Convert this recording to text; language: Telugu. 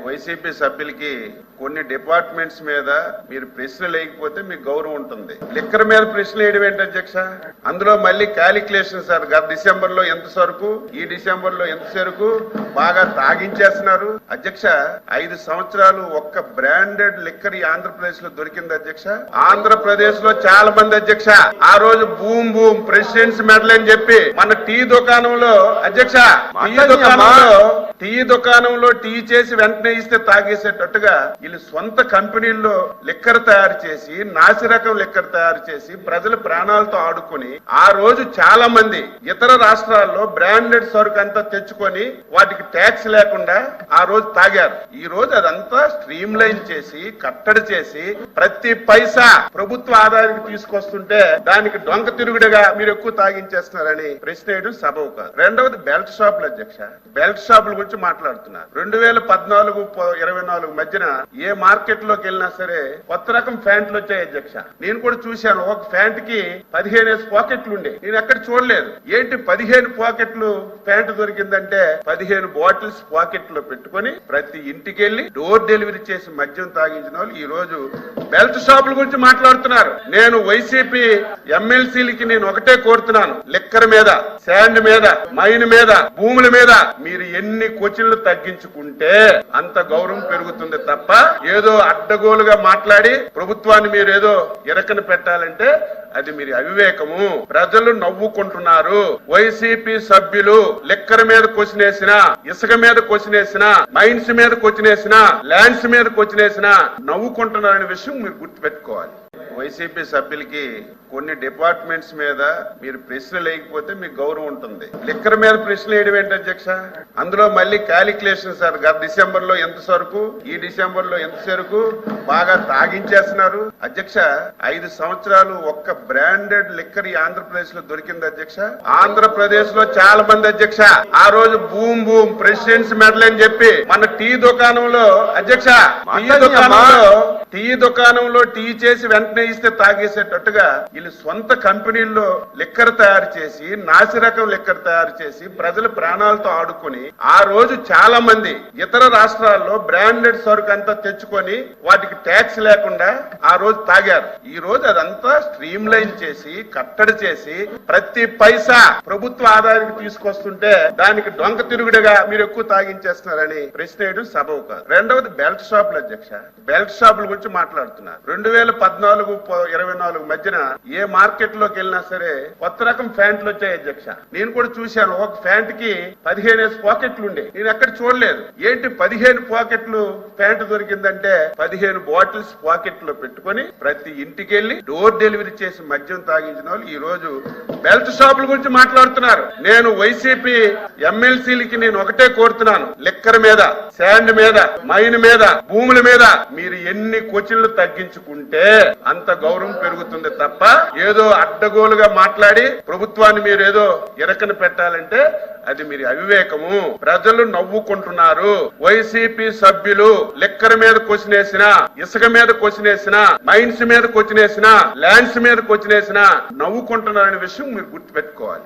వైసీపీ సభ్యులకి కొన్ని డిపార్ట్మెంట్స్ మీద మీరు ప్రశ్నలు లేకపోతే మీకు గౌరవం ఉంటుంది. లిక్కర్ మీద ప్రశ్నలు వేయడం ఏంటి అధ్యక్ష? అందులో మళ్ళీ క్యాలిక్యులేషన్ సార్, గత డిసెంబర్ లో ఎంత సరుకు, ఈ డిసెంబర్ లో ఎంత సరుకు బాగా తాగించేస్తున్నారు అధ్యక్ష. 5 సంవత్సరాలు ఒక్క బ్రాండెడ్ లిక్కర్ ఈ ఆంధ్రప్రదేశ్ లో దొరికింది అధ్యక్ష. ఆంధ్రప్రదేశ్ లో చాలా మంది అధ్యక్ష ఆ రోజు బూమ్ బూమ్ ప్రెసిడెంట్స్ మెడల్ అని చెప్పి మన టీ దుకాణంలో అధ్యక్ష, టీ దుకాణంలో టీ చేసి వెంటనే ఇస్తే తాగేసేటట్టుగా వీళ్ళు సొంత కంపెనీల్లో లిక్కర్ తయారు చేసి, నాసిరకం లిక్కర్ తయారు చేసి ప్రజల ప్రాణాలతో ఆడుకుని ఆ రోజు చాలా మంది ఇతర రాష్ట్రాల్లో బ్రాండెడ్ సరుకు అంతా తెచ్చుకొని వాటికి ట్యాక్స్ లేకుండా ఆ రోజు తాగారు. ఈ రోజు అదంతా స్ట్రీమ్ లైన్ చేసి కట్టడి చేసి ప్రతి పైసా ప్రభుత్వ ఆదాయానికి తీసుకొస్తుంటే దానికి డొంక తిరుగుడుగా మీరు ఎక్కువ తాగించేస్తున్నారని ప్రశ్న వేయడం సబబు కాదు. రెండవది బెల్ట్ షాపులు అధ్యక్ష. బెల్ట్ షాపుల గురించి మాట్లాడుతున్నారు. 2014-24 మధ్యన ఏ మార్కెట్ లోకి వెళ్ళినా సరే కొత్త రకం ప్యాంట్లు వచ్చాయి అధ్యక్ష. నేను కూడా చూశాను. ఒక ప్యాంట్ కి 15 పాకెట్లు ఉండే, నేను ఎక్కడ చూడలేదు. ఏంటి 15 పాకెట్లు ప్యాంట్ దొరికిందంటే 15 బాటిల్స్ పాకెట్ లో పెట్టుకుని ప్రతి ఇంటికి వెళ్లి డోర్ డెలివరీ చేసి మద్యం తాగించిన వాళ్ళు ఈ రోజు బెల్ట్ షాపుల గురించి మాట్లాడుతున్నారు. నేను వైసీపీ ఎమ్మెల్సీలకి నేను ఒకటే కోరుతున్నాను, లిక్కర్ మీద, శాండ్ మీద, మైన్ మీద, భూముల మీద మీరు ఎన్ని క్వశ్చన్లు తగ్గించుకుంటే అంత గౌరవం పెరుగుతుంది తప్ప ఏదో అడ్డగోలుగా మాట్లాడి ప్రభుత్వాన్ని మీరు ఏదో ఇరకన పెట్టాలంటే అది మీరు అవివేకము. ప్రజలు నవ్వుకుంటున్నారు. వైసీపీ సభ్యులు లిక్కర్ మీద క్వశ్చన్ వేసినా, ఇసుక మీద క్వశ్చన్ వేసినా, మైన్స్ మీద క్వశ్చన్ వేసినా, ల్యాండ్స్ మీద క్వశ్చన్ వేసినా నవ్వుకుంటున్నారనే విషయం మీరు గుర్తుపెట్టుకోవాలి. వైసీపీ సభ్యులకి కొన్ని డిపార్ట్మెంట్స్ మీద మీరు ప్రశ్నలు లేకపోతే మీకు గౌరవం ఉంటుంది. లిక్కర్ మీద ప్రశ్నలు వేయడం ఏంటి అధ్యక్ష? అందులో మళ్ళీ క్యాలిక్యులేషన్ సార్, గత డిసెంబర్ లో ఎంత సరుకు, ఈ డిసెంబర్ లో ఎంత సరుకు బాగా తాగించేస్తున్నారు అధ్యక్ష. 5 సంవత్సరాలు ఒక్క బ్రాండెడ్ లిక్కర్ ఈ ఆంధ్రప్రదేశ్ లో దొరికింది అధ్యక్ష. ఆంధ్రప్రదేశ్ లో చాలా మంది అధ్యక్ష ఆ రోజు బూమ్ బూమ్ ప్రెసిడెంట్స్ మెడల్ అని చెప్పి మన టీ దుకాణంలో అధ్యక్ష, టీ దుకాణంలో టీ చేసి వెంటనే ఇస్తే తాగేసేటట్టుగా వీళ్ళు సొంత కంపెనీల్లో లిక్కర్ తయారు చేసి, నాసిరకం లిక్కర్ తయారు చేసి ప్రజల ప్రాణాలతో ఆడుకుని ఆ రోజు చాలా మంది ఇతర రాష్ట్రాల్లో బ్రాండెడ్ సరుకు అంతా తెచ్చుకొని వాటికి ట్యాక్స్ లేకుండా ఆ రోజు తాగారు. ఈ రోజు అదంతా స్ట్రీమ్ లైన్ చేసి కట్టడి చేసి ప్రతి పైసా ప్రభుత్వ ఆదాయానికి తీసుకొస్తుంటే దానికి డొంక తిరుగుడుగా మీరు ఎక్కువ తాగించేస్తున్నారని ప్రశ్న వేయడం సబబు కాదు. రెండవది బెల్ట్ షాపులు అధ్యక్ష. బెల్ట్ షాపుల గురించి మాట్లాడుతున్నారు. 2014-24 మధ్యన ఏ మార్కెట్ లోకి వెళ్ళినా సరే కొత్త రకం ప్యాంట్లు వచ్చాయి అధ్యక్ష. నేను కూడా చూశాను. ఒక ప్యాంట్ కి 15 పాకెట్లు ఉండే, నేను ఎక్కడ చూడలేదు. ఏంటి 15 పాకెట్లు ప్యాంట్ దొరికిందంటే 15 బాటిల్స్ పాకెట్ లో పెట్టుకుని ప్రతి ఇంటికి వెళ్లి డోర్ డెలివరీ చేసి మద్యం తాగించిన వాళ్ళు ఈ రోజు బెల్ట్ షాపుల గురించి మాట్లాడుతున్నారు. నేను వైసీపీ ఎమ్మెల్సీలకి నేను ఒకటే కోరుతున్నాను, లిక్కర్ మీద, శాండ్ మీద, మైన్ మీద, భూముల మీద మీరు ఎన్ని క్వశ్చన్లు తగ్గించుకుంటే అంత గౌరవం పెరుగుతుంది తప్ప ఏదో అడ్డగోలుగా మాట్లాడి ప్రభుత్వాన్ని మీరు ఏదో ఇరకన పెట్టాలంటే అది మీరు అవివేకము. ప్రజలు నవ్వుకుంటున్నారు. వైసీపీ సభ్యులు లిక్కర్ మీద క్వశ్చన్ వేసినా, ఇసుక మీద క్వశ్చన్ వేసినా, మైన్స్ మీద క్వశ్చన్ వేసినా, ల్యాండ్స్ మీద క్వశ్చన్ వేసినా నవ్వుకుంటున్నారనే విషయం మీరు గుర్తుపెట్టుకోవాలి.